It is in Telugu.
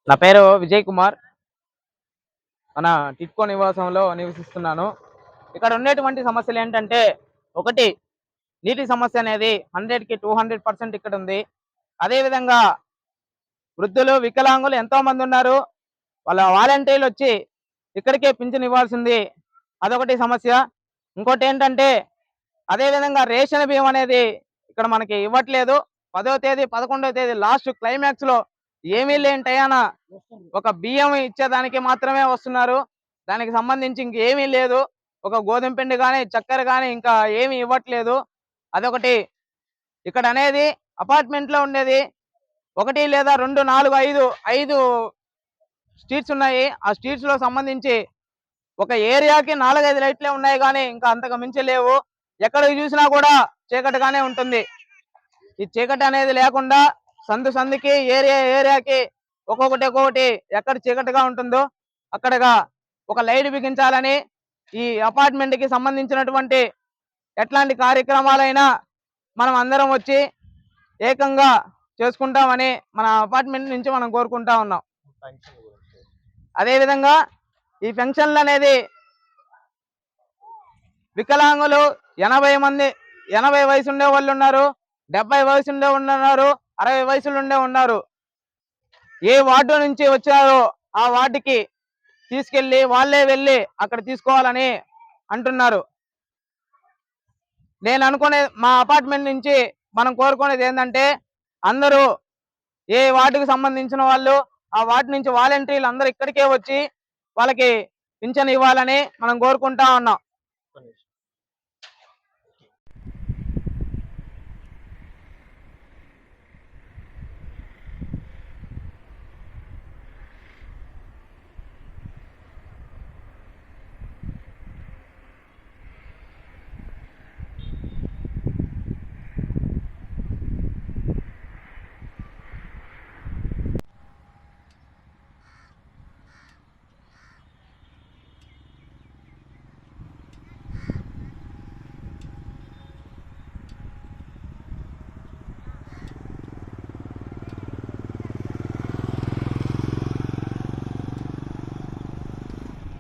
నా పేరు విజయ్ కుమార్. మన టిట్కో నివాసంలో నివసిస్తున్నాను. ఇక్కడ ఉండేటువంటి సమస్యలు ఏంటంటే, ఒకటి నీటి సమస్య అనేది 100కి 200% ఇక్కడ ఉంది. అదేవిధంగా వృద్ధులు, వికలాంగులు ఎంతో మంది ఉన్నారు. వాళ్ళ వాలంటీర్లు వచ్చి ఇక్కడికే పింఛన్ ఇవ్వాల్సింది, అదొకటి సమస్య. ఇంకోటి ఏంటంటే, అదేవిధంగా రేషన్ బియ్యం అనేది ఇక్కడ మనకి ఇవ్వట్లేదు. 10వ తేదీ 11వ తేదీ లాస్ట్ క్లైమాక్స్ లో ఏమీ లేని టయాన ఒక బియ్యం ఇచ్చేదానికి మాత్రమే వస్తున్నారు. దానికి సంబంధించి ఇంకేమీ లేదు. ఒక గోధుమ పిండి కానీ, చక్కెర కానీ ఇంకా ఏమీ ఇవ్వట్లేదు. అదొకటి. ఇక్కడ అనేది అపార్ట్మెంట్ లో ఉండేది 1 లేదా 2, 4, 5 స్ట్రీట్స్ ఉన్నాయి. ఆ స్ట్రీట్స్ లో సంబంధించి ఒక ఏరియాకి 4, 5 లైట్లే ఉన్నాయి కానీ ఇంకా అంతకు మించి లేవు. ఎక్కడికి చూసినా కూడా చీకటిగానే ఉంటుంది. ఈ చీకటి అనేది లేకుండా సందుకి ఏరియాకి ఒక్కొక్కటి ఎక్కడ చీకటిగా ఉంటుందో అక్కడగా ఒక లైట్ బిగించాలని, ఈ అపార్ట్మెంట్ కి సంబంధించినటువంటి ఎట్లాంటి కార్యక్రమాలైనా మనం అందరం వచ్చి ఏకంగా చేసుకుంటామని మన అపార్ట్మెంట్ నుంచి మనం కోరుకుంటా ఉన్నాం. అదేవిధంగా ఈ ఫంక్షన్లు అనేది వికలాంగులు 80 మంది, 80 వయసు ఉండే వాళ్ళు ఉన్నారు, 70 వయసు ఉండే ఉన్నారు, 60 వయసులు ఉండే ఉన్నారు. ఏ వార్డు నుంచి వచ్చారో ఆ వార్డుకి తీసుకెళ్లి వాళ్ళే వెళ్ళి అక్కడ తీసుకోవాలని అంటున్నారు. నేను అనుకునే మా అపార్ట్మెంట్ నుంచి మనం కోరుకునేది ఏంటంటే, అందరూ ఏ వార్డుకు సంబంధించిన వాళ్ళు ఆ వార్డు నుంచి వాలంటీర్లు అందరూ ఇక్కడికే వచ్చి వాళ్ళకి పింఛన్ ఇవ్వాలని మనం కోరుకుంటా ఉన్నాం.